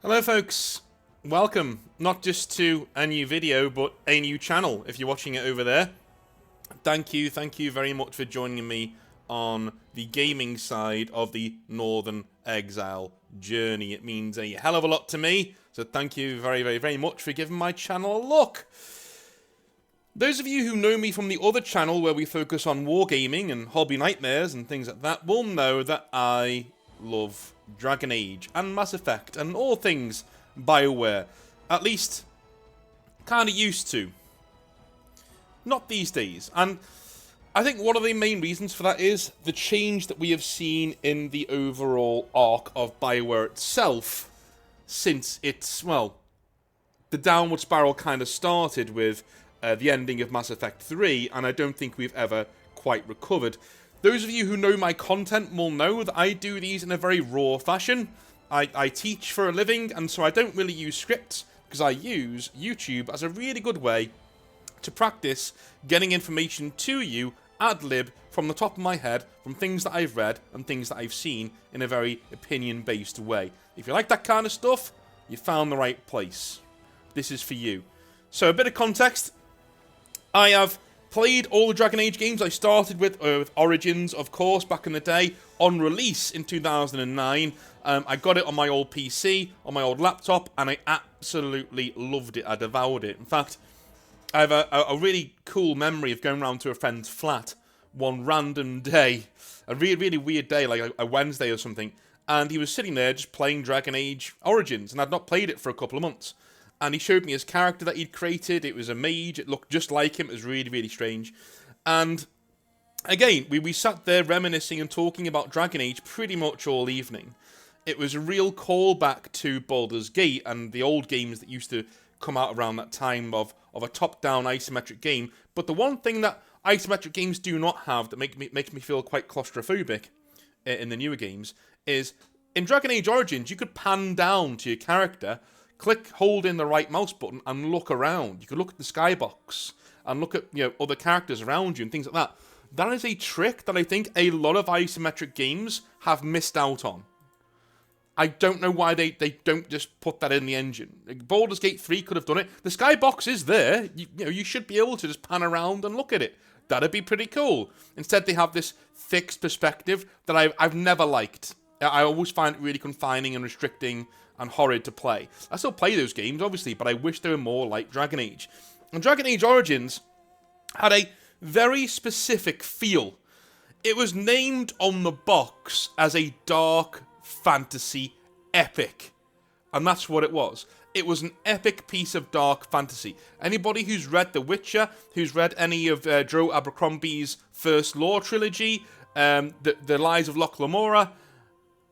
Hello folks, welcome not just to a new video but a new channel if you're watching it over there. Thank you very much for joining me on the gaming side of the Northern Exile journey. It means a hell of a lot to me, so thank you very much for giving my channel a look. Those of you who know me from the other channel where we focus on wargaming and hobby nightmares and things like that will know that I love Dragon Age and Mass Effect and all things BioWare. At least, kind of used to. Not these days. And I think one of the main reasons for that is the change that we have seen in the overall arc of BioWare itself since it's, well, the downward spiral kind of started with the ending of Mass Effect 3, and I don't think we've ever quite recovered. Those of you who know my content will know that I do these in a very raw fashion. I teach for a living, and so I don't really use scripts, because I use YouTube as a really good way to practice getting information to you ad-lib from the top of my head, from things that I've read and things that I've seen in a very opinion-based way. If you like that kind of stuff, you found the right place. This is for you. So a bit of context. I have played all the Dragon Age games. I started with Origins, of course, back in the day, on release in 2009. I got it on my old PC, on my old laptop, and I absolutely loved it. I devoured it. In fact, I have a really cool memory of going around to a friend's flat one random day, a really weird day, like a Wednesday or something, and he was sitting there just playing Dragon Age Origins, and I'd not played it for a couple of months. And he showed me his character that he'd created. It was a mage. It looked just like him. It was really strange. And again, we sat there reminiscing and talking about Dragon Age pretty much all evening. It was a real callback to Baldur's Gate and the old games that used to come out around that time of a top-down isometric game. But the one thing that isometric games do not have that makes me feel quite claustrophobic in the newer games is in Dragon Age Origins, you could pan down to your character, hold in the right mouse button, and look around. You could look at the skybox and look at other characters around you and things like that. That is a trick that I think a lot of isometric games have missed out on. I don't know why they don't just put that in the engine. Baldur's Gate 3 could have done it. The skybox is there. You should be able to just pan around and look at it. That'd be pretty cool. Instead, they have this fixed perspective that I've never liked. I always find it really confining and restricting and horrid to play. I still play those games, obviously, but I wish they were more like Dragon Age. And Dragon Age Origins had a very specific feel. It was named on the box as a dark fantasy epic. And that's what it was. It was an epic piece of dark fantasy. Anybody who's read The Witcher, who's read any of Joe Abercrombie's First Law trilogy, the Lies of Locke Lamora,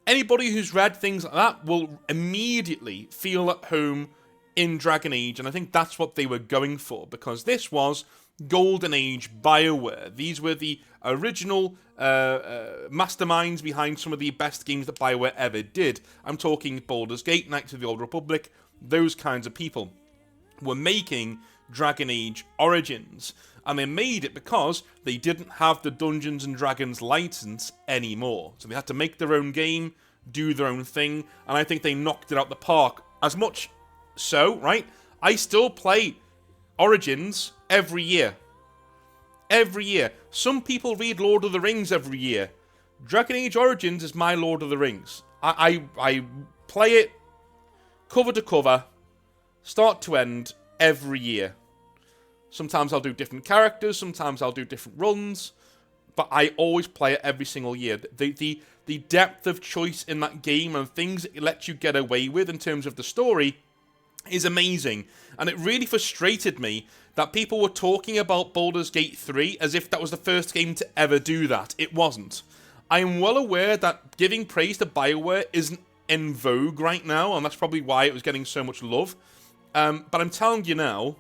anybody who's read things like that will immediately feel at home in Dragon Age, and I think that's what they were going for, because this was Golden Age BioWare. These were the original masterminds behind some of the best games that BioWare ever did. I'm talking Baldur's Gate, Knights of the Old Republic, those kinds of people were making Dragon Age Origins. And they made it because they didn't have the Dungeons & Dragons license anymore. So they had to make their own game, do their own thing, and I think they knocked it out the park. As much so, right, I still play Origins every year. Every year. Some people read Lord of the Rings every year. Dragon Age Origins is my Lord of the Rings. I play it cover to cover, start to end, every year. Sometimes I'll do different characters, sometimes I'll do different runs, but I always play it every single year. The depth of choice in that game and things it lets you get away with in terms of the story is amazing. And it really frustrated me that people were talking about Baldur's Gate 3 as if that was the first game to ever do that. It wasn't. I am well aware that giving praise to BioWare isn't in vogue right now, and that's probably why it was getting so much love. But I'm telling you now,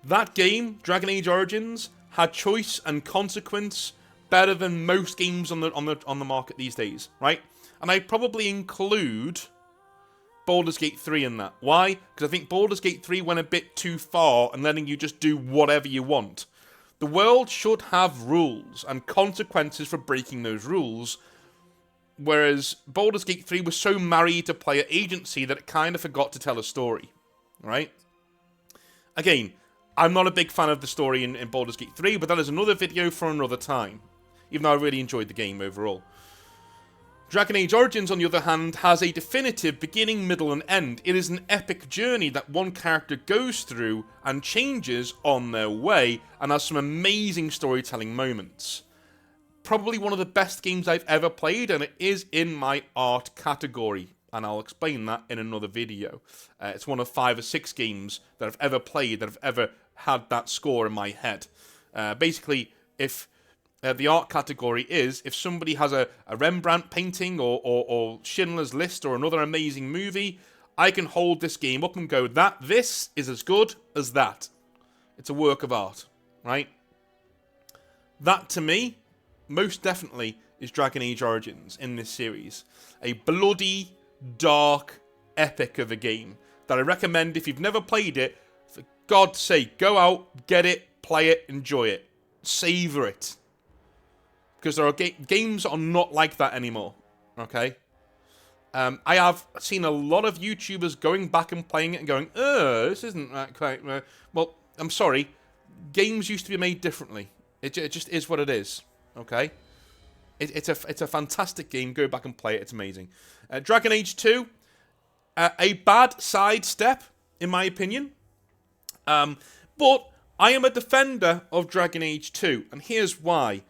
that game, Dragon Age Origins, had choice and consequence better than most games on the market these days, right? And I probably include Baldur's Gate 3 in that. Why? Because I think Baldur's Gate 3 went a bit too far and letting you just do whatever you want. The world should have rules and consequences for breaking those rules. Whereas Baldur's Gate 3 was so married to player agency that it kind of forgot to tell a story, right? Again, I'm not a big fan of the story in Baldur's Gate 3, but that is another video for another time, even though I really enjoyed the game overall. Dragon Age Origins, on the other hand, has a definitive beginning, middle, and end. It is an epic journey that one character goes through and changes on their way, and has some amazing storytelling moments. Probably one of the best games I've ever played, and it is in my art category, and I'll explain that in another video. It's one of 5 or 6 games that I've ever played that have ever had that score in my head. Basically, if the art category is, if somebody has a Rembrandt painting or Schindler's List or another amazing movie, I can hold this game up and go, this is as good as that. It's a work of art, right? That, to me, most definitely is Dragon Age Origins in this series. A bloody, dark epic of a game that I recommend if you've never played it, for God's sake, go out, get it, play it, enjoy it. Savour it. Because there are games that are not like that anymore, okay? I have seen a lot of YouTubers going back and playing it and going, this isn't that quite... Well, I'm sorry. Games used to be made differently. It just is what it is, okay? It's a fantastic game. Go back and play it. It's amazing. Dragon Age 2, a bad sidestep, in my opinion. But I am a defender of Dragon Age 2, and here's why.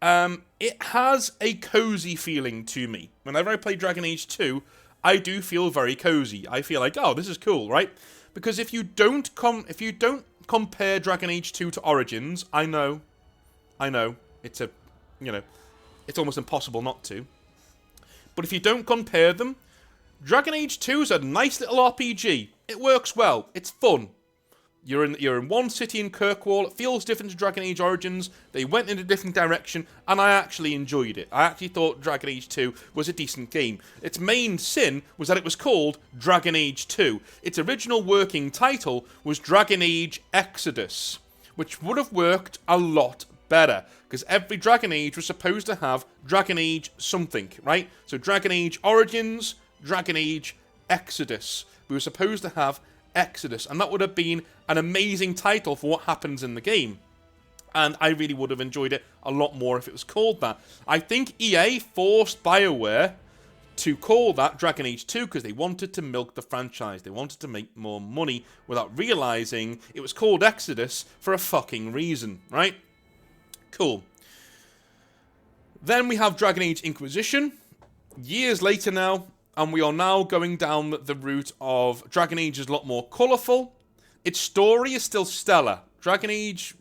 It has a cozy feeling to me. Whenever I play Dragon Age 2, I do feel very cozy. I feel like, oh, this is cool, right? Because if you don't compare Dragon Age 2 to Origins, I know, it's it's almost impossible not to. But if you don't compare them, Dragon Age 2 is a nice little RPG. It works well. It's fun. You're in one city in Kirkwall. It feels different to Dragon Age Origins. They went in a different direction, and I actually enjoyed it. I actually thought Dragon Age 2 was a decent game. Its main sin was that it was called Dragon Age 2. Its original working title was Dragon Age Exodus, which would have worked a lot better, because every Dragon Age was supposed to have Dragon Age something, right? So Dragon Age Origins, Dragon Age Exodus. We were supposed to have Exodus, and that would have been an amazing title for what happens in the game. And I really would have enjoyed it a lot more if it was called that. I think EA forced BioWare to call that Dragon Age 2 because they wanted to milk the franchise. They wanted to make more money without realizing it was called Exodus for a fucking reason, right? Cool. Then we have Dragon Age Inquisition, years later now, and we are now going down the route of Dragon Age is a lot more colourful. Its story is still stellar. Dragon Age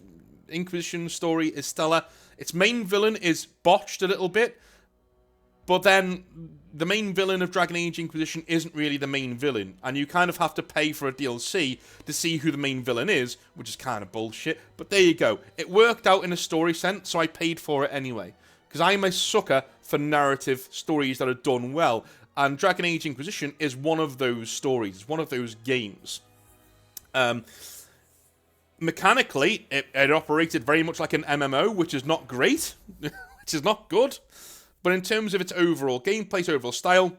Inquisition story is stellar. Its main villain is botched a little bit, but then the main villain of Dragon Age Inquisition isn't really the main villain, and you kind of have to pay for a DLC to see who the main villain is, which is kind of bullshit, but there you go. It worked out in a story sense, so I paid for it anyway, because I'm a sucker for narrative stories that are done well, and Dragon Age Inquisition is one of those stories. It's one of those games. Mechanically, it operated very much like an MMO, which is not great, which is not good. But in terms of its overall gameplay, its overall style,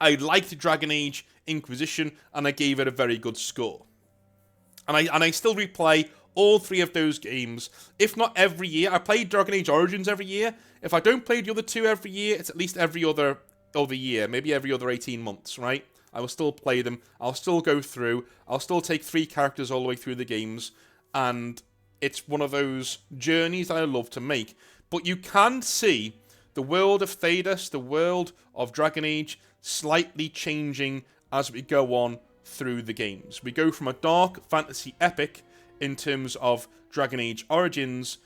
I liked Dragon Age Inquisition, and I gave it a very good score. And I still replay all 3 of those games, if not every year. I played Dragon Age Origins every year. If I don't play the other 2 every year, it's at least every other year, maybe every other 18 months, right? I will still play them. I'll still go through. I'll still take 3 characters all the way through the games, and it's one of those journeys that I love to make. But you can see the world of Thedas, the world of Dragon Age, slightly changing as we go on through the games. We go from a dark fantasy epic in terms of Dragon Age Origins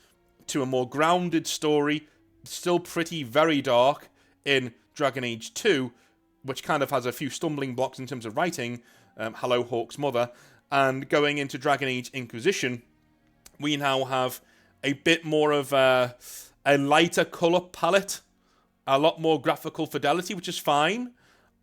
to a more grounded story, still very dark in Dragon Age 2, which kind of has a few stumbling blocks in terms of writing, hello Hawk's mother, and going into Dragon Age Inquisition, we now have a bit more of a lighter colour palette, a lot more graphical fidelity, which is fine.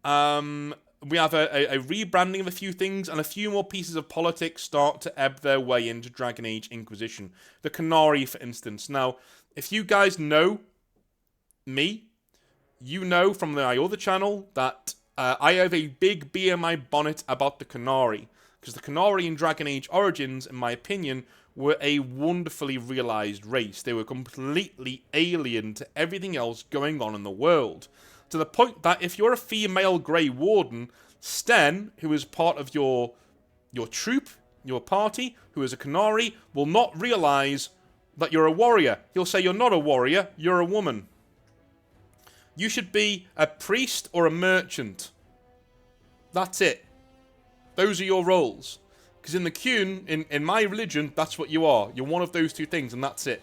We have a rebranding of a few things, and a few more pieces of politics start to ebb their way into Dragon Age Inquisition. The Canary, for instance. Now, if you guys know me, you know from my other channel that I have a big bee in my bonnet about the Qunari. Because the Qunari in Dragon Age Origins, in my opinion, were a wonderfully realised race. They were completely alien to everything else going on in the world. To the point that if you're a female Grey Warden, Sten, who is part of your troop, your party, who is a Qunari, will not realise that you're a warrior. He'll say you're not a warrior, you're a woman. You should be a priest or a merchant. That's it. Those are your roles. Because in the Qun, in my religion, that's what you are. You're one of those two things, and that's it.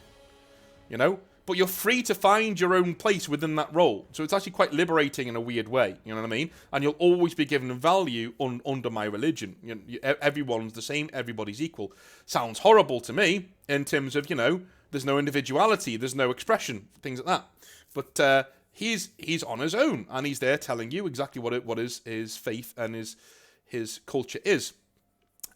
You know? But you're free to find your own place within that role. So it's actually quite liberating in a weird way. You know what I mean? And you'll always be given value under my religion. Everyone's the same. Everybody's equal. Sounds horrible to me in terms of, there's no individuality. There's no expression. Things like that. But he's on his own. And he's there telling you exactly what his faith and his culture is.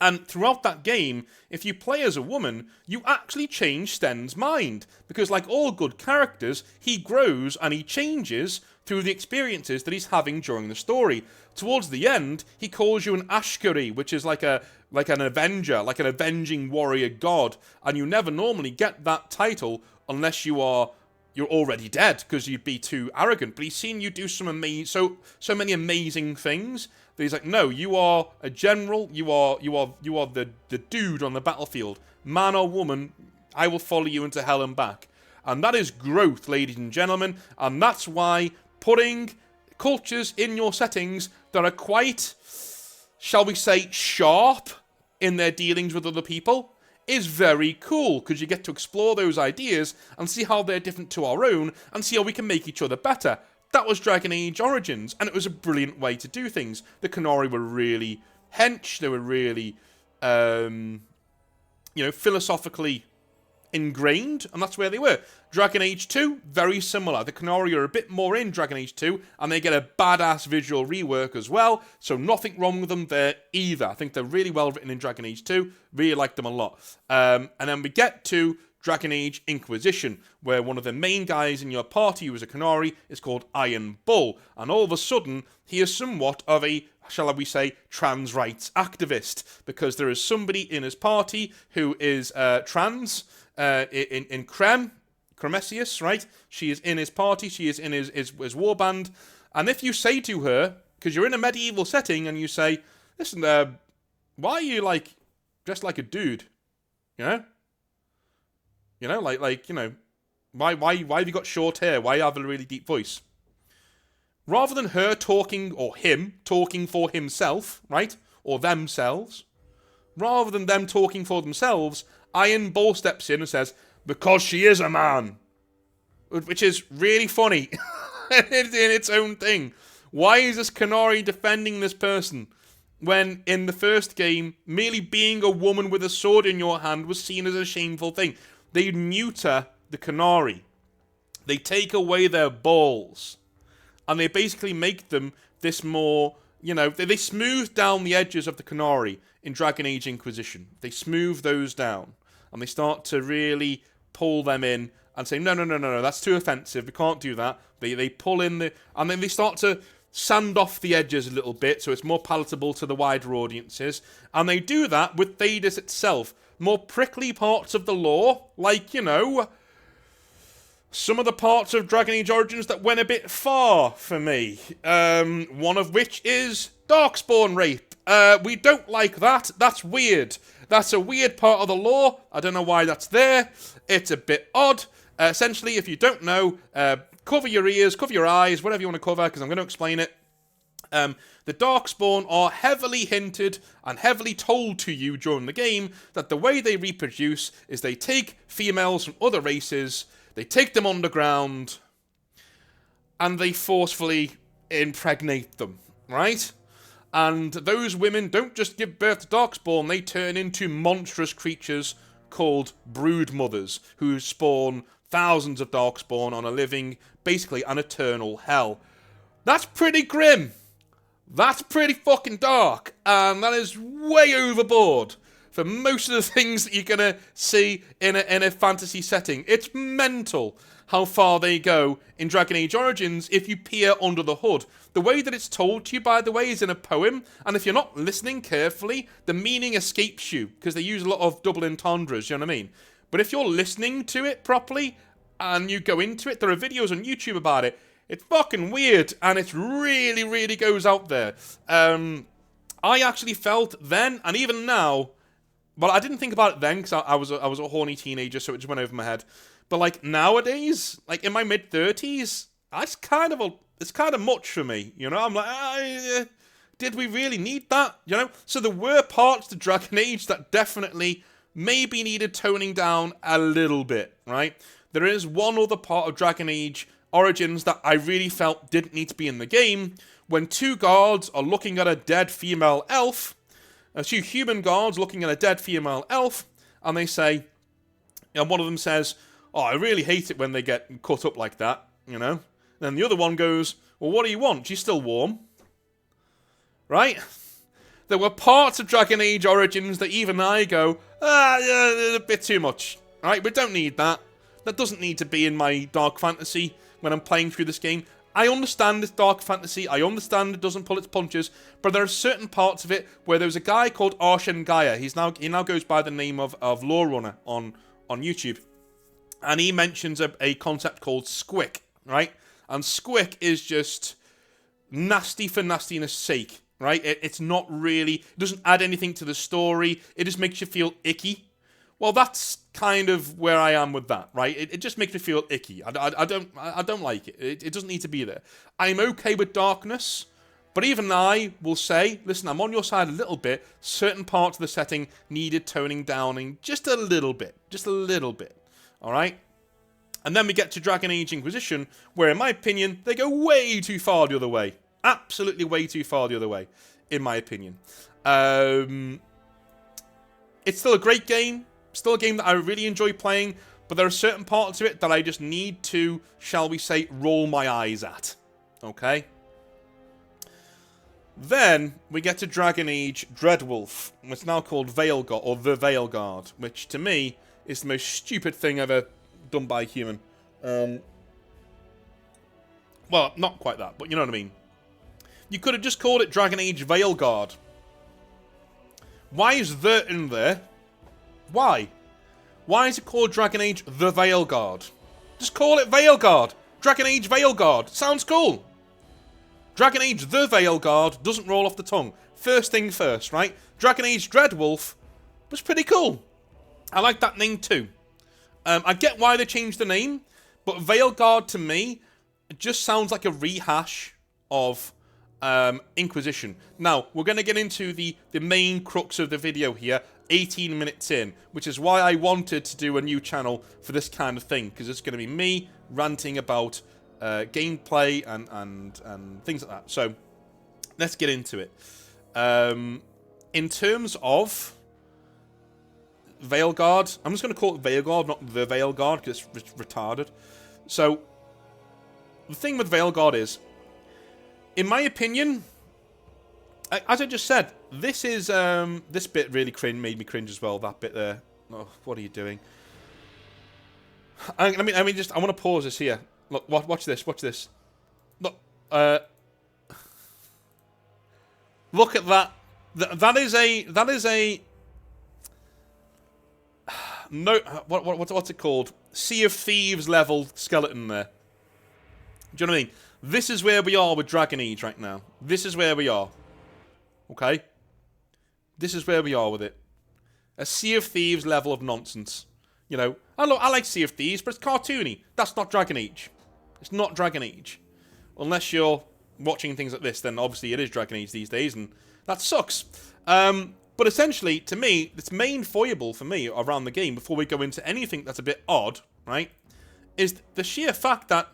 And throughout that game, if you play as a woman, you actually change Sten's mind. Because like all good characters, he grows and he changes through the experiences that he's having during the story. Towards the end, he calls you an Ashkari, which is like an avenger, like an avenging warrior god. And you never normally get that title unless you're already dead, because you'd be too arrogant. But he's seen you do some so many amazing things. He's like, no, you are a general. You are the dude on the battlefield, man or woman. I will follow you into hell and back, and that is growth, ladies and gentlemen. And that's why putting cultures in your settings that are quite, shall we say, sharp in their dealings with other people is very cool, because you get to explore those ideas and see how they're different to our own, and see how we can make each other better. That was Dragon Age Origins, and it was a brilliant way to do things. The Qunari were really hench, they were really, philosophically ingrained, and that's where they were. Dragon Age 2, very similar. The Qunari are a bit more in Dragon Age 2, and they get a badass visual rework as well, so nothing wrong with them there either. I think they're really well written in Dragon Age 2, really like them a lot. And then we get to Dragon Age Inquisition, where one of the main guys in your party who is a Qunari is called Iron Bull, and all of a sudden he is somewhat of a, shall we say, trans rights activist, because there is somebody in his party who is trans, in Cremesius, right? She is in his party, she is in his warband, and if you say to her, because you're in a medieval setting, and you say, listen, why are you dressed like a dude? Why have you got short hair? Why have a really deep voice? Rather than her talking, or him talking for himself, right? Or themselves. Rather than them talking for themselves, Iron Bull steps in and says, because she is a man. Which is really funny. in its own thing. Why is this Qunari defending this person? When in the first game, merely being a woman with a sword in your hand was seen as a shameful thing. They neuter the Qunari. They take away their balls. And they basically make them this more, they smooth down the edges of the Qunari in Dragon Age Inquisition. They smooth those down. And they start to really pull them in and say, no, that's too offensive. We can't do that. They pull in and then they start to sand off the edges a little bit so it's more palatable to the wider audiences. And they do that with Thedas itself. More prickly parts of the lore, like, some of the parts of Dragon Age Origins that went a bit far for me. One of which is Darkspawn rape. We don't like that. That's weird. That's a weird part of the lore. I don't know why that's there. It's a bit odd. Essentially, if you don't know, cover your ears, cover your eyes, whatever you want to cover, because I'm going to explain it. The Darkspawn are heavily hinted and heavily told to you during the game that the way they reproduce is they take females from other races, they take them underground, and they forcefully impregnate them, right? And those women don't just give birth to Darkspawn, they turn into monstrous creatures called brood mothers, who spawn thousands of Darkspawn on a living, basically an eternal hell. That's pretty grim. That's pretty fucking dark, and that is way overboard for most of the things that you're going to see in a fantasy setting. It's mental how far they go in Dragon Age Origins if you peer under the hood. The way that it's told to you, by the way, is in a poem, and if you're not listening carefully, the meaning escapes you, because they use a lot of double entendres, you know what I mean? But if you're listening to it properly, and you go into it, there are videos on YouTube about it. It's fucking weird, and it really, really goes out there. I actually felt then, and even now, well, I didn't think about it then, because I was a horny teenager, so it just went over my head. But, like, nowadays, like, in my mid-30s, it's kind of much for me, you know? I'm like, did we really need that, you know? So there were parts to Dragon Age that definitely maybe needed toning down a little bit, right? There is one other part of Dragon Age Origins that I really felt didn't need to be in the game. When two guards are looking at a dead female elf, two human guards looking at a dead female elf, and they say, and one of them says, "Oh, I really hate it when they get cut up like that," you know? Then the other one goes, "Well, what do you want? She's still warm." Right? There were parts of Dragon Age Origins that even I go, yeah, a bit too much. Right? We don't need that. That doesn't need to be in my dark fantasy when I'm playing through this game. I understand it's dark fantasy. I understand it doesn't pull its punches. But there are certain parts of it where there's a guy called Arshen Gaia. He now goes by the name of Lawrunner on YouTube. And he mentions a concept called squick, right? And squick is just nasty for nastiness sake, right? It's not really, it doesn't add anything to the story. It just makes you feel icky. Well, that's kind of where I am with that, right? It just makes me feel icky. I don't like it. It doesn't need to be there. I'm okay with darkness, but even I will say, listen, I'm on your side a little bit. Certain parts of the setting needed toning down in just a little bit. Just a little bit. All right? And then we get to Dragon Age Inquisition, where, in my opinion, they go way too far the other way. Absolutely way too far the other way, in my opinion. It's still a great game. Still a game that I really enjoy playing, but there are certain parts of it that I just need to, shall we say, roll my eyes at. Okay? Then we get to Dragon Age Dreadwolf. It's now called Veilguard, or the Veilguard, which to me is the most stupid thing ever done by a human. Well, not quite that, but you know what I mean. You could have just called it Dragon Age Veilguard. Why is the in there? Why? Why is it called Dragon Age the Veilguard? Just call it Veilguard. Dragon Age Veilguard. Sounds cool. Dragon Age the Veilguard doesn't roll off the tongue. First thing first, right? Dragon Age Dreadwolf was pretty cool. I like that name too. I get why they changed the name, but Veilguard to me just sounds like a rehash of Inquisition. Now, we're going to get into the main crux of the video here, 18 minutes in, which is why I wanted to do a new channel for this kind of thing, because it's going to be me ranting about gameplay and things like that. So, let's get into it. In terms of Veilguard, I'm just going to call it Veilguard, not the Veilguard, because it's retarded. So, the thing with Veilguard is, in my opinion, as I just said, this is this bit really made me cringe as well. That bit there. Oh, what are you doing? I want to pause this here. Look, watch this. Watch this. Look, look at that. That is a. No, what's it called? Sea of Thieves level skeleton there. Do you know what I mean? This is where we are with Dragon Age right now. This is where we are. Okay? This is where we are with it. A Sea of Thieves level of nonsense. You know, I like Sea of Thieves, but it's cartoony. That's not Dragon Age. It's not Dragon Age. Unless you're watching things like this, then obviously it is Dragon Age these days, and that sucks. But essentially, to me, its main foible for me around the game, before we go into anything that's a bit odd, right, is the sheer fact that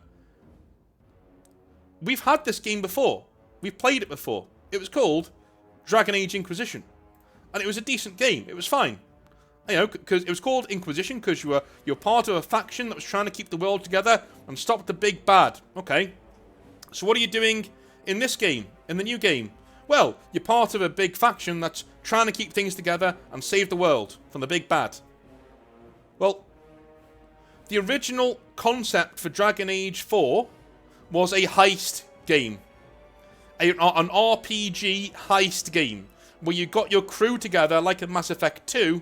we've had this game before. We've played it before. It was called Dragon Age Inquisition. And it was a decent game. It was fine. You know, because it was called Inquisition because you're part of a faction that was trying to keep the world together and stop the big bad. Okay. So what are you doing in this game? In the new game? Well, you're part of a big faction that's trying to keep things together and save the world from the big bad. Well, the original concept for Dragon Age 4 was a heist game. An RPG heist game, where you got your crew together like in Mass Effect 2,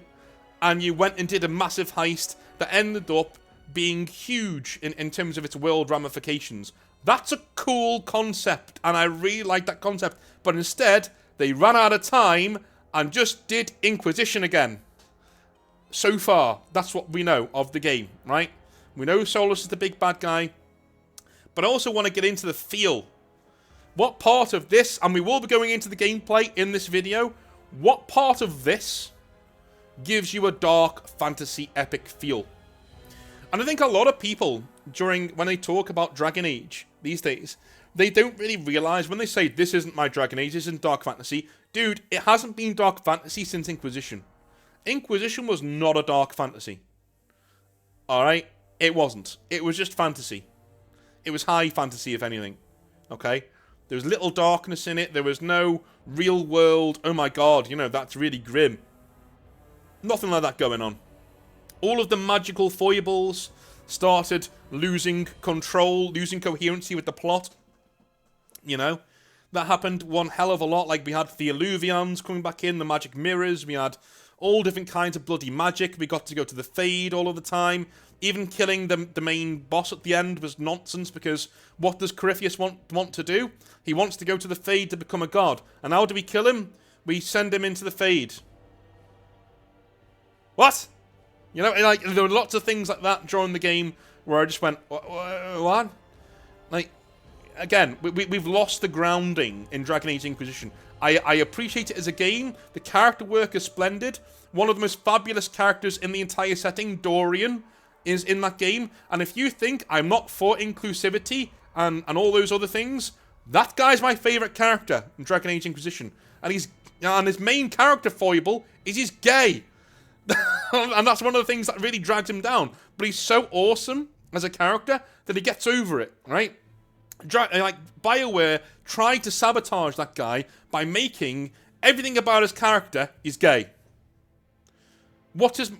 and you went and did a massive heist that ended up being huge in terms of its world ramifications. That's a cool concept, and I really like that concept. But instead, they ran out of time and just did Inquisition again. So far, that's what we know of the game, right? We know Solus is the big bad guy. But I also want to get into the feel. What part of this, and we will be going into the gameplay in this video, what part of this gives you a dark fantasy epic feel? And I think a lot of people, when they talk about Dragon Age these days, they don't really realise when they say, this isn't my Dragon Age, this isn't dark fantasy. Dude, it hasn't been dark fantasy since Inquisition. Inquisition was not a dark fantasy. Alright? It wasn't. It was just fantasy. It was high fantasy, if anything. Okay? There was little darkness in it. There was no real world, oh my god, you know, that's really grim. Nothing like that going on. All of the magical foibles started losing control, losing coherency with the plot. You know? That happened one hell of a lot. Like, we had the Illuvians coming back in, the magic mirrors, we had all different kinds of bloody magic. We got to go to the Fade all of the time. Even killing the main boss at the end was nonsense, because what does Corypheus want to do? He wants to go to the Fade to become a god. And how do we kill him? We send him into the Fade. What? You know, like, there were lots of things like that during the game where I just went, what? Like, again, we've lost the grounding in Dragon Age Inquisition. I appreciate it as a game. The character work is splendid. One of the most fabulous characters in the entire setting, Dorian, is in that game. And if you think I'm not for inclusivity and all those other things, that guy's my favourite character in Dragon Age Inquisition. And his main character foible is he's gay. And that's one of the things that really drags him down. But he's so awesome as a character that he gets over it, right? Like, BioWare tried to sabotage that guy by making everything about his character is gay.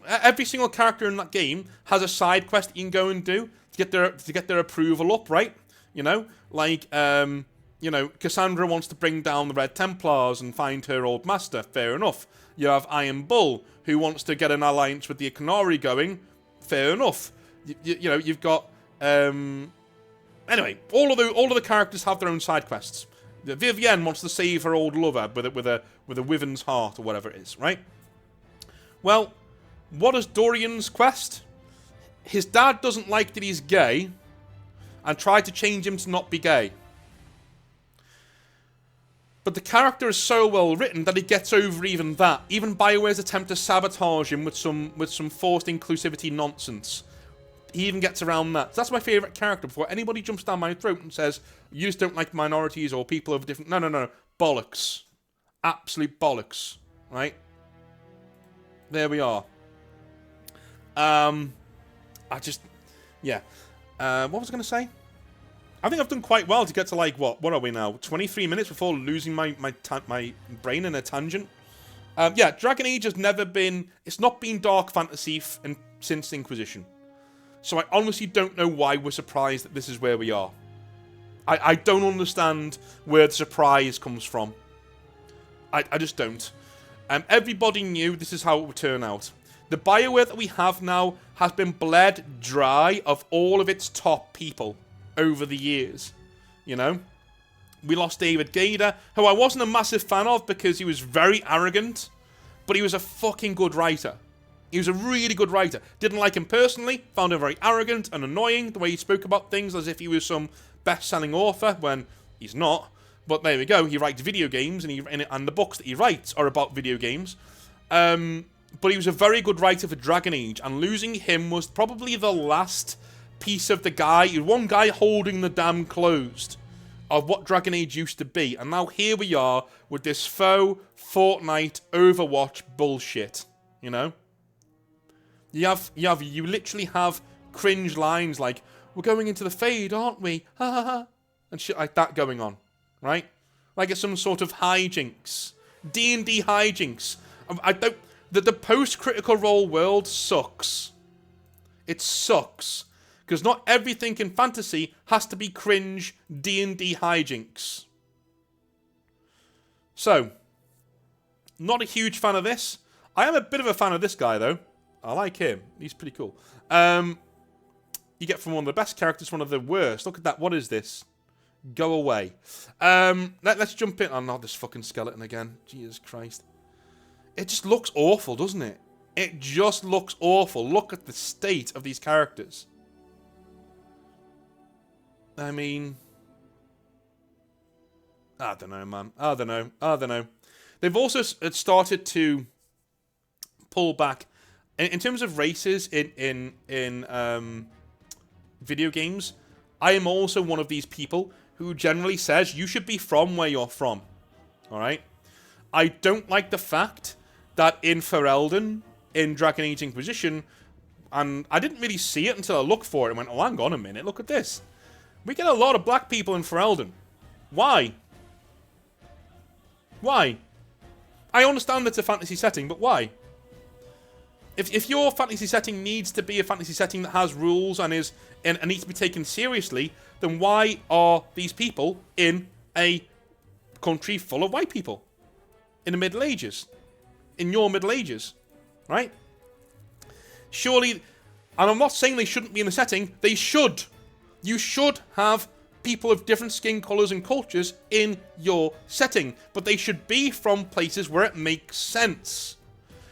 Every single character in that game has a side quest you can go and do to get their approval up, right? You know, like you know, Cassandra wants to bring down the Red Templars and find her old master. Fair enough. You have Iron Bull, who wants to get an alliance with the Iconari going. Fair enough. You know, you've got anyway, all of the characters have their own side quests. Vivienne wants to save her old lover with a Wyvern's heart or whatever it is, right? Well, what is Dorian's quest? His dad doesn't like that he's gay and tried to change him to not be gay. But the character is so well written that he gets over even that. Even BioWare's attempt to sabotage him with some forced inclusivity nonsense. He even gets around that. So that's my favourite character. Before anybody jumps down my throat and says, you just don't like minorities or people of different... No. Bollocks. Absolute bollocks. Right? There we are. Yeah. What was I going to say? I think I've done quite well to get to, like, what are we now? 23 minutes before losing my brain in a tangent. Yeah, Dragon Age has never been... It's not been dark fantasy since Inquisition. So I honestly don't know why we're surprised that this is where we are. I don't understand where the surprise comes from. I just don't. Everybody knew this is how it would turn out. The BioWare that we have now has been bled dry of all of its top people over the years. You know? We lost David Gaider, who I wasn't a massive fan of because he was very arrogant, but he was a fucking good writer. He was a really good writer. Didn't like him personally, found him very arrogant and annoying, the way he spoke about things as if he was some best-selling author, when he's not. But there we go, he writes video games, and the books that he writes are about video games. But he was a very good writer for Dragon Age, and losing him was probably the last piece of the guy, one guy holding the dam closed of what Dragon Age used to be. And now here we are with this faux Fortnite Overwatch bullshit, you know? You literally have cringe lines like, we're going into the Fade, aren't we? Ha ha ha. And shit like that going on, right? Like it's some sort of hijinks. D&D hijinks. I don't... The post-Critical Role world sucks. It sucks. Because not everything in fantasy has to be cringe D&D hijinks. So, not a huge fan of this. I am a bit of a fan of this guy, though. I like him. He's pretty cool. You get from one of the best characters, one of the worst. Look at that. What is this? Go away. Let's jump in. Oh, not this fucking skeleton again. Jesus Christ. It just looks awful, doesn't it? It just looks awful. Look at the state of these characters. I mean... I don't know, man. I don't know. They've also started to pull back... In terms of races in video games, I am also one of these people who generally says you should be from where you're from. Alright? I don't like the fact that in Ferelden, in Dragon Age Inquisition, and I didn't really see it until I looked for it and went, oh, hang on a minute, look at this. We get a lot of black people in Ferelden. Why? Why? I understand it's a fantasy setting, but why? If your fantasy setting needs to be a fantasy setting that has rules and needs to be taken seriously, then why are these people in a country full of white people? In the Middle Ages? In your Middle Ages? Right? Surely, and I'm not saying they shouldn't be in the setting, they should. You should have people of different skin colours and cultures in your setting, but they should be from places where it makes sense.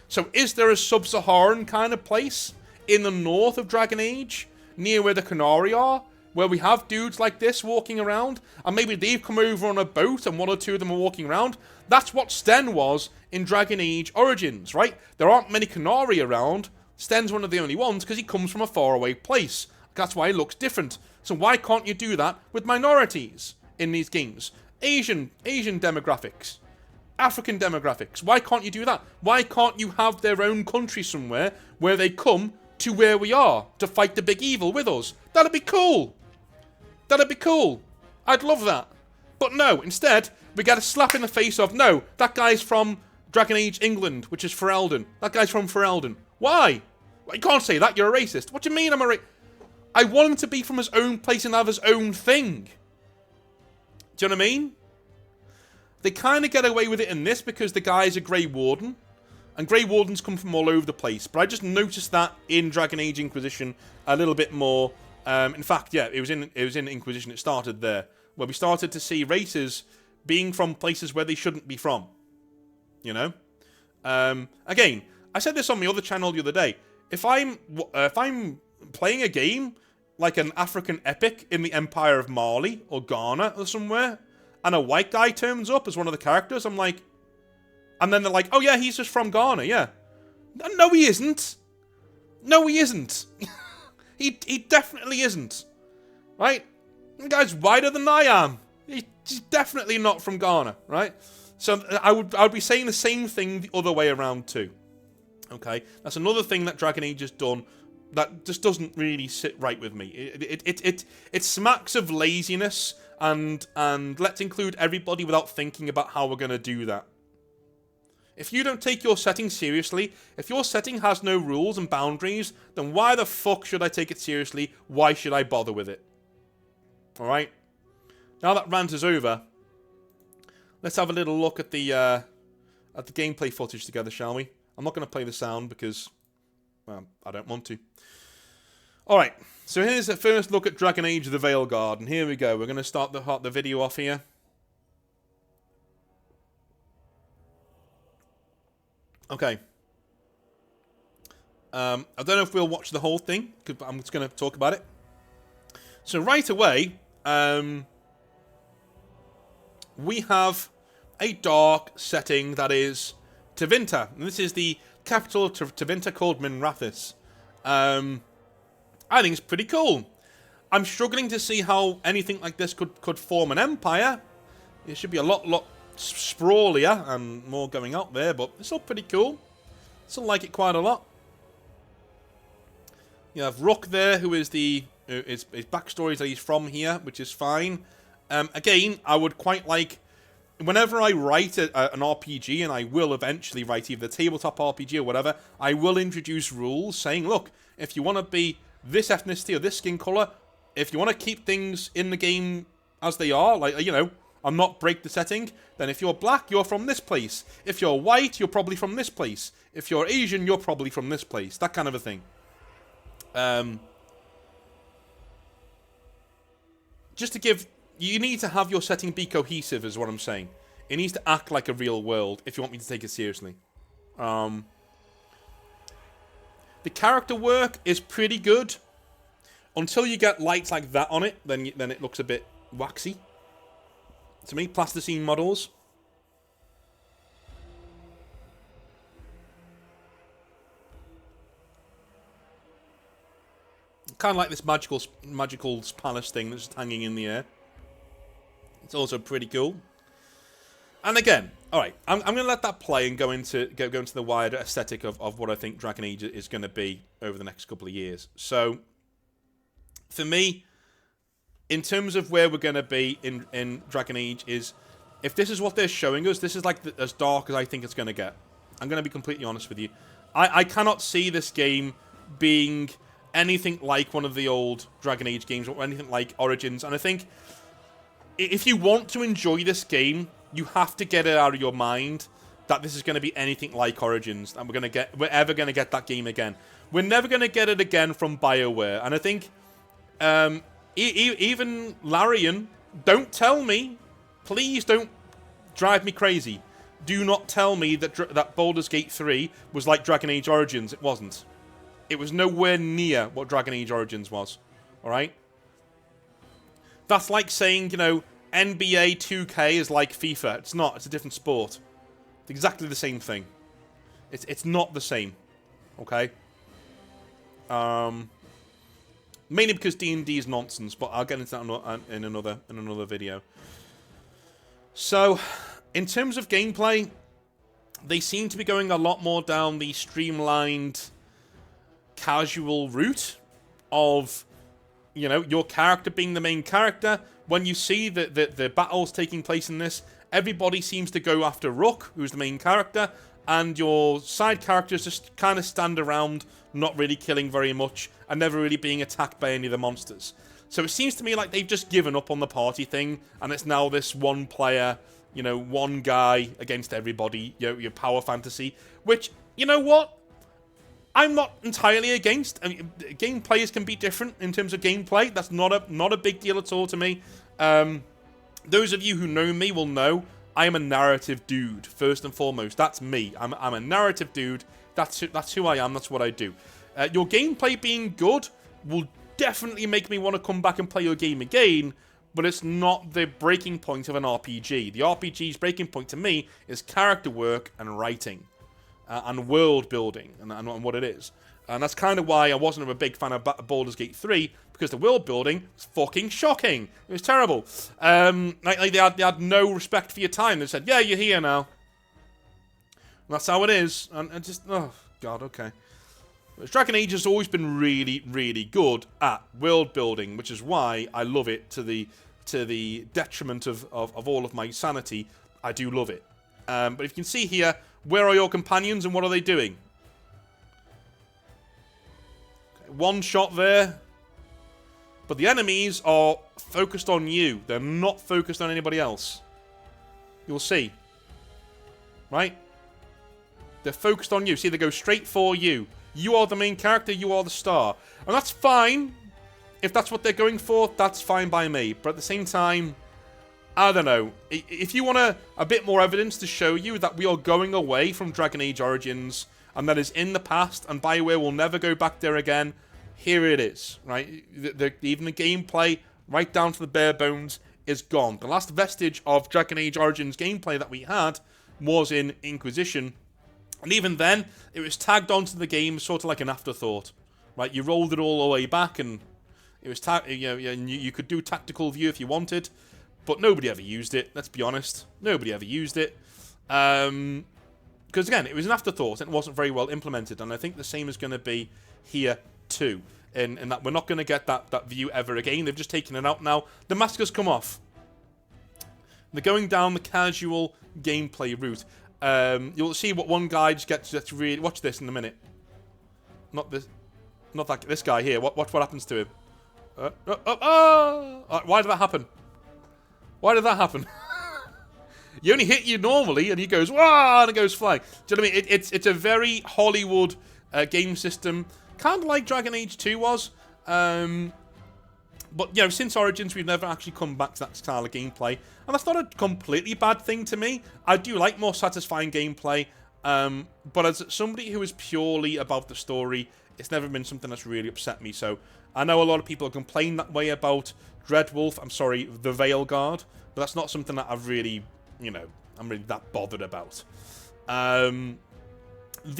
So is there a sub-Saharan kind of place in the north of Dragon Age, near where the Canary are, where we have dudes like this walking around, and maybe they've come over on a boat and one or two of them are walking around? That's what Sten was in Dragon Age Origins, right? There aren't many Canary around. Sten's one of the only ones because he comes from a faraway place. That's why he looks different. So why can't you do that with minorities in these games? Asian demographics. African demographics. Why can't you do that? Why can't you have their own country somewhere where they come to where we are to fight the big evil with us? That'd be cool. That'd be cool. I'd love that. But no, instead, we get a slap in the face of, no, that guy's from Dragon Age England, which is Ferelden. That guy's from Ferelden. Why? Well, you can't say that, you're a racist. What do you mean I'm a racist? I want him to be from his own place and have his own thing. Do you know what I mean? They kind of get away with it in this because the guy's a Grey Warden. And Grey Wardens come from all over the place. But I just noticed that in Dragon Age Inquisition a little bit more. In fact, yeah, it was in Inquisition. It started there. Where we started to see races being from places where they shouldn't be from. You know? Again, I said this on my other channel the other day. If I'm playing a game like an African epic in the Empire of Mali or Ghana or somewhere, and a white guy turns up as one of the characters, I'm like... And then they're like, oh yeah, he's just from Ghana, yeah. No, he isn't. No, he isn't. he definitely isn't. Right? The guy's whiter than I am. He's definitely not from Ghana, right? So I would be saying the same thing the other way around too. Okay? That's another thing that Dragon Age has done that just doesn't really sit right with me. It smacks of laziness and let's include everybody without thinking about how we're going to do that. If you don't take your setting seriously, if your setting has no rules and boundaries, then why the fuck should I take it seriously? Why should I bother with it? Alright? Now that rant is over, let's have a little look at the gameplay footage together, shall we? I'm not going to play the sound because, well, I don't want to. Alright, so here's the first look at Dragon Age the Veilguard, and here we go. We're going to start the video off here. Okay. I don't know if we'll watch the whole thing, because I'm just going to talk about it. So right away, we have a dark setting that is Tevinter. And this is the capital of Tevinter called Minrathous. I think it's pretty cool. I'm struggling to see how anything like this could form an empire. It should be a lot sprawlier and more going out there, but it's all pretty cool. Still like it quite a lot. You have Rook there, who is his backstory is that he's from here, which is fine. Again, I would quite like whenever I write an RPG, and I will eventually write either the tabletop RPG or whatever, I will introduce rules saying, look, if you want to be this ethnicity or this skin color, if you want to keep things in the game as they are, like, you know, and not break the setting, then if you're black, you're from this place. If you're white, you're probably from this place. If you're Asian, you're probably from this place. That kind of a thing. Just to give... You need to have your setting be cohesive, is what I'm saying. It needs to act like a real world if you want me to take it seriously. The character work is pretty good. Until you get lights like that on it, then it looks a bit waxy. To me, plasticine models. Kind of like this magical palace thing that's just hanging in the air. It's also pretty cool. And again, alright, I'm going to let that play and go into the wider aesthetic of what I think Dragon Age is going to be over the next couple of years. So, for me, in terms of where we're going to be in Dragon Age is, if this is what they're showing us, this is like as dark as I think it's going to get. I'm going to be completely honest with you. I cannot see this game being anything like one of the old Dragon Age games or anything like Origins. And I think if you want to enjoy this game, you have to get it out of your mind that this is going to be anything like Origins, and we're ever going to get that game again. We're never going to get it again from BioWare. And I think even Larian, don't tell me, please don't drive me crazy. Do not tell me that Baldur's Gate 3 was like Dragon Age Origins. It wasn't. It was nowhere near what Dragon Age Origins was. Alright? That's like saying, you know, NBA 2K is like FIFA. It's not. It's a different sport. It's exactly the same thing. It's not the same. Okay? Mainly because D&D is nonsense, but I'll get into that in another video. So, in terms of gameplay, they seem to be going a lot more down the streamlined, casual route of, you know, your character being the main character. When you see the battles taking place in this, everybody seems to go after Rook, who's the main character, and your side characters just kind of stand around, not really killing very much, and never really being attacked by any of the monsters. So it seems to me like they've just given up on the party thing, and it's now this one player, you know, one guy against everybody, you know, your power fantasy, which, you know what? I'm not entirely against. I mean, game players can be different in terms of gameplay. That's not a big deal at all to me. Those of you who know me will know I am a narrative dude, first and foremost. That's me. I'm a narrative dude. That's who I am. That's what I do. Your gameplay being good will definitely make me want to come back and play your game again, but it's not the breaking point of an RPG. The RPG's breaking point to me is character work and writing. And world building, and what it is. And that's kind of why I wasn't a big fan of Baldur's Gate 3, because the world building was fucking shocking. It was terrible. Like they had no respect for your time. They said, yeah, you're here now. And that's how it is. And just, oh, God, okay. But Dragon Age has always been really, really good at world building, which is why I love it to the detriment of all of my sanity. I do love it. But if you can see here, where are your companions and what are they doing? Okay, one shot there. But the enemies are focused on you. They're not focused on anybody else. You'll see. Right? They're focused on you. See, they go straight for you. You are the main character, you are the star. And that's fine. If that's what they're going for, that's fine by me. But at the same time, I don't know. If you want a bit more evidence to show you that we are going away from Dragon Age Origins, and that is in the past, and BioWare will never go back there again, here it is, right? Even the gameplay, right down to the bare bones, is gone. The last vestige of Dragon Age Origins gameplay that we had was in Inquisition, and even then, it was tagged onto the game sort of like an afterthought, right? You rolled it all the way back, and it was you could do tactical view if you wanted. But nobody ever used it, let's be honest. Nobody ever used it. Because, again, it was an afterthought and it wasn't very well implemented. And I think the same is going to be here, too. In that we're not going to get that view ever again. They've just taken it out now. The mask has come off. They're going down the casual gameplay route. You'll see what one guy just gets really... Watch this in a minute. Not this guy here. Watch what happens to him. Why did that happen? Why did that happen? You only hit you normally, and he goes, "Wah!" and it goes flying. Do you know what I mean? It's a very Hollywood game system, kind of like Dragon Age 2 was. But, you know, since Origins, we've never actually come back to that style of gameplay. And that's not a completely bad thing to me. I do like more satisfying gameplay. But as somebody who is purely about the story, it's never been something that's really upset me. So, I know a lot of people complain that way about Dreadwolf. I'm sorry, the Veilguard. But that's not something that I've really, you know, I'm really that bothered about. The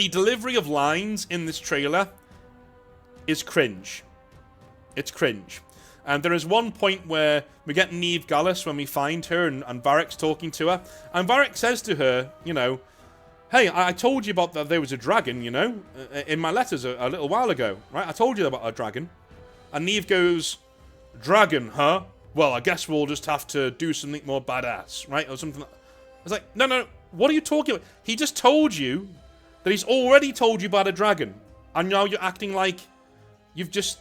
delivery of lines in this trailer is cringe. It's cringe. And there is one point where we get Neve Gallus when we find her, and Varric's talking to her. And Varric says to her, you know, "Hey, I told you about that there was a dragon, you know, in my letters a little while ago, right? I told you about a dragon." And Neve goes, "Dragon, huh? Well, I guess we'll just have to do something more badass, right?" Or something like that. I was like, no, what are you talking about? He just told you that he's already told you about a dragon. And now you're acting like you've just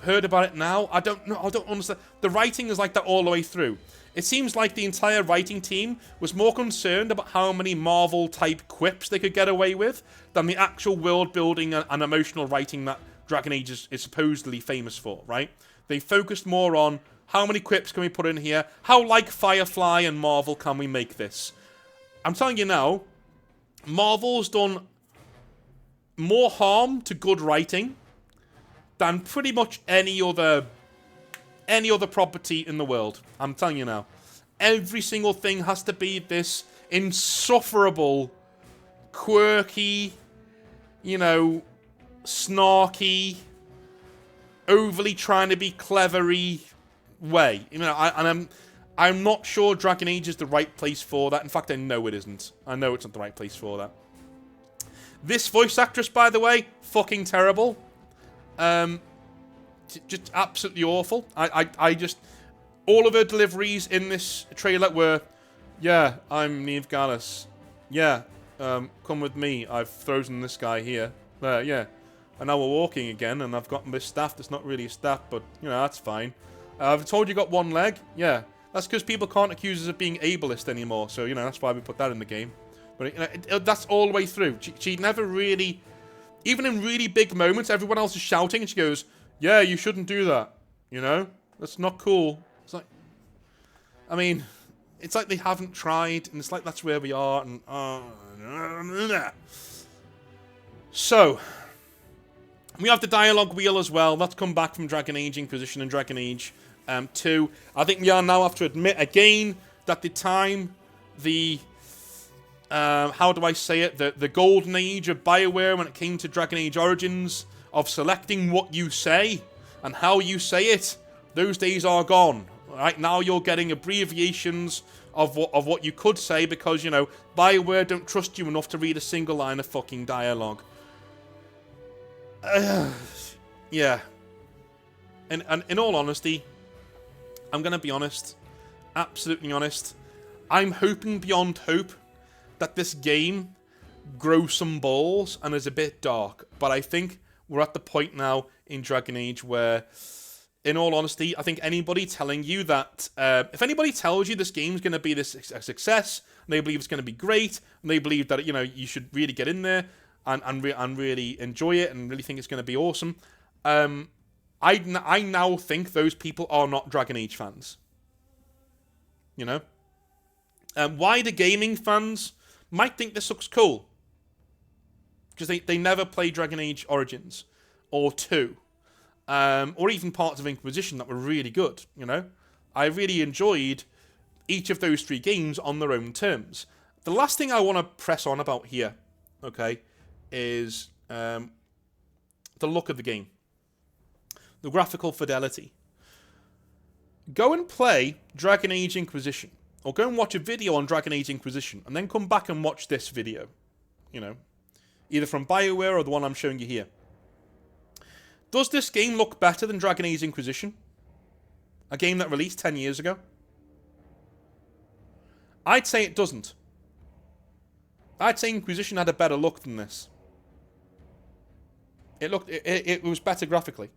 heard about it now. I don't know. I don't understand. The writing is like that all the way through. It seems like the entire writing team was more concerned about how many Marvel-type quips they could get away with than the actual world-building and emotional writing that Dragon Age is supposedly famous for, right? They focused more on how many quips can we put in here, how like Firefly and Marvel can we make this. I'm telling you now, Marvel's done more harm to good writing than pretty much any other property in the world. I'm telling you now. Every single thing has to be this insufferable, quirky, you know, snarky, overly trying to be clevery way. You know, I'm not sure Dragon Age is the right place for that. In fact, I know it isn't. I know it's not the right place for that. This voice actress, by the way, fucking terrible. Just absolutely awful. I just... All of her deliveries in this trailer were, "Yeah, I'm Neve Gallus. Yeah, come with me. I've frozen this guy here. Yeah. And now we're walking again, and I've gotten this staff that's not really a staff, but, you know, that's fine. I've told you got one leg. Yeah, that's because people can't accuse us of being ableist anymore, so, you know, that's why we put that in the game. But, you know, that's all the way through. She never really... Even in really big moments, everyone else is shouting, and she goes, "Yeah, you shouldn't do that. You know? That's not cool." It's like... I mean, it's like they haven't tried, and it's like that's where we are, and... So... We have the dialogue wheel as well. That's come back from Dragon Age Inquisition and Dragon Age 2. I think we are now have to admit again that the time, the... how do I say it? The golden age of BioWare when it came to Dragon Age Origins, of selecting what you say and how you say it, those days are gone. Right now you're getting abbreviations of what you could say because, you know, BioWare don't trust you enough to read a single line of fucking dialogue. Yeah. And in all honesty, I'm going to be honest, absolutely honest, I'm hoping beyond hope that this game grows some balls and is a bit dark. But I think we're at the point now in Dragon Age where, in all honesty, I think anybody telling you that... if anybody tells you this game's going to be a success, and they believe it's going to be great, and they believe that, you know, you should really get in there and really enjoy it and really think it's going to be awesome, I now think those people are not Dragon Age fans. You know? Wider gaming fans might think this looks cool. Because they never played Dragon Age Origins. Or 2. Or even parts of Inquisition that were really good, you know? I really enjoyed each of those 3 games on their own terms. The last thing I want to press on about here, okay, is the look of the game. The graphical fidelity. Go and play Dragon Age Inquisition. Or go and watch a video on Dragon Age Inquisition. And then come back and watch this video. You know. Either from BioWare or the one I'm showing you here. Does this game look better than Dragon Age Inquisition? A game that released 10 years ago? I'd say it doesn't. I'd say Inquisition had a better look than this. It was better graphically.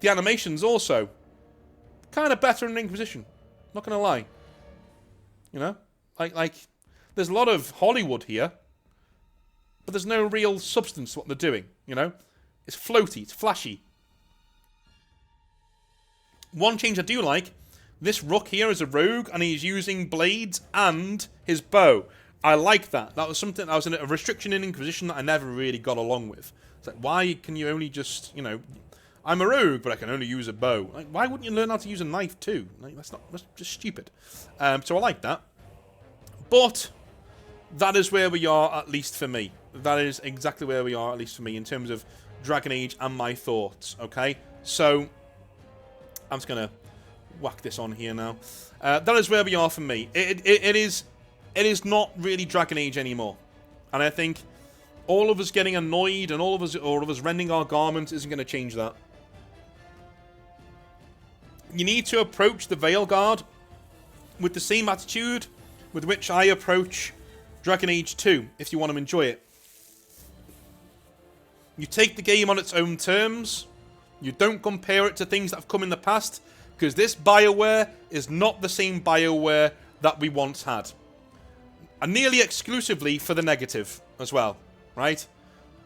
The animations also kind of better than Inquisition. Not gonna lie. You know, like there's a lot of Hollywood here, but there's no real substance to what they're doing. You know, it's floaty, it's flashy. One change I do like: this Rook here is a rogue, and he's using blades and his bow. I like that. That was something. That was a restriction in Inquisition that I never really got along with. It's like, why can you only just, you know, I'm a rogue, but I can only use a bow. Like, why wouldn't you learn how to use a knife too? Like, that's just stupid. So I like that. But that is where we are, at least for me. That is exactly where we are, at least for me, in terms of Dragon Age and my thoughts. Okay, so I'm just gonna whack this on here now. That is where we are for me. It is not really Dragon Age anymore, and I think all of us getting annoyed and all of us rending our garments isn't going to change that. You need to approach the Veilguard with the same attitude with which I approach Dragon Age 2 if you want to enjoy it. You take the game on its own terms. You don't compare it to things that have come in the past, because this BioWare is not the same BioWare that we once had. And nearly exclusively for the negative as well, right?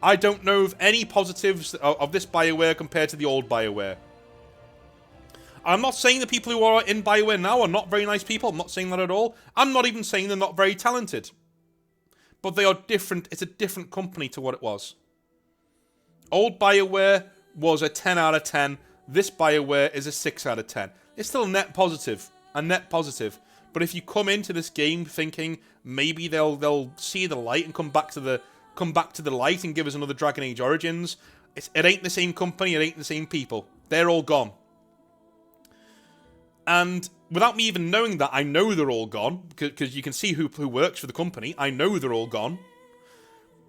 I don't know of any positives of this BioWare compared to the old BioWare. I'm not saying the people who are in BioWare now are not very nice people. I'm not saying that at all. I'm not even saying they're not very talented. But they are different. It's a different company to what it was. Old BioWare was a 10 out of 10. This BioWare is a 6 out of 10. It's still net positive. A net positive. But if you come into this game thinking maybe they'll see the light and come back to the light and give us another Dragon Age Origins, it ain't the same company, it ain't the same people. They're all gone. And without me even knowing that, I know they're all gone, because you can see who works for the company. I know they're all gone.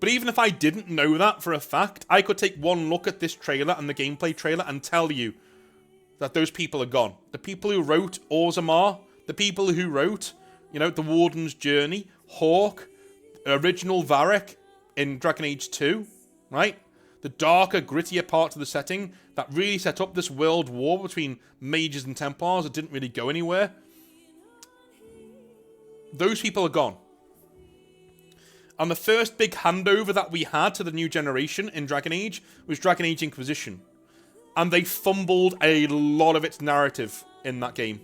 But even if I didn't know that for a fact, I could take one look at this trailer and the gameplay trailer and tell you that those people are gone. The people who wrote Orzammar, the people who wrote, you know, The Warden's Journey, Hawk, original Varric in Dragon Age 2, right? The darker, grittier parts of the setting that really set up this world war between mages and Templars that didn't really go anywhere. Those people are gone. And the first big handover that we had to the new generation in Dragon Age was Dragon Age Inquisition. And they fumbled a lot of its narrative in that game.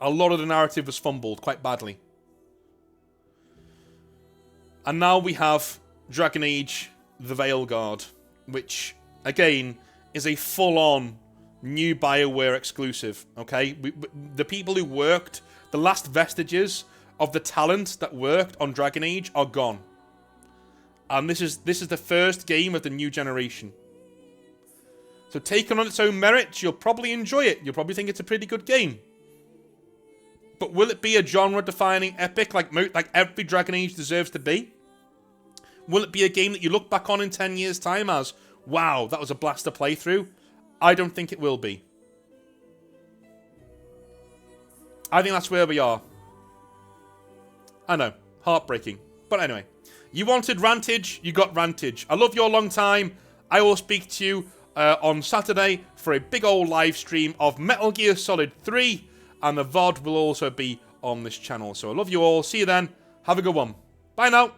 A lot of the narrative was fumbled quite badly. And now we have Dragon Age the Veilguard, which, again, is a full-on new BioWare exclusive, okay? The people who worked, the last vestiges of the talent that worked on Dragon Age are gone. And this is the first game of the new generation. So taken on its own merits, you'll probably enjoy it. You'll probably think it's a pretty good game. But will it be a genre-defining epic like every Dragon Age deserves to be? Will it be a game that you look back on in 10 years' time as, wow, that was a blast to play through? I don't think it will be. I think that's where we are. I know, heartbreaking. But anyway, you wanted Rantage, you got Rantage. I love you a long time. I will speak to you on Saturday for a big old live stream of Metal Gear Solid 3. And the VOD will also be on this channel. So I love you all. See you then. Have a good one. Bye now.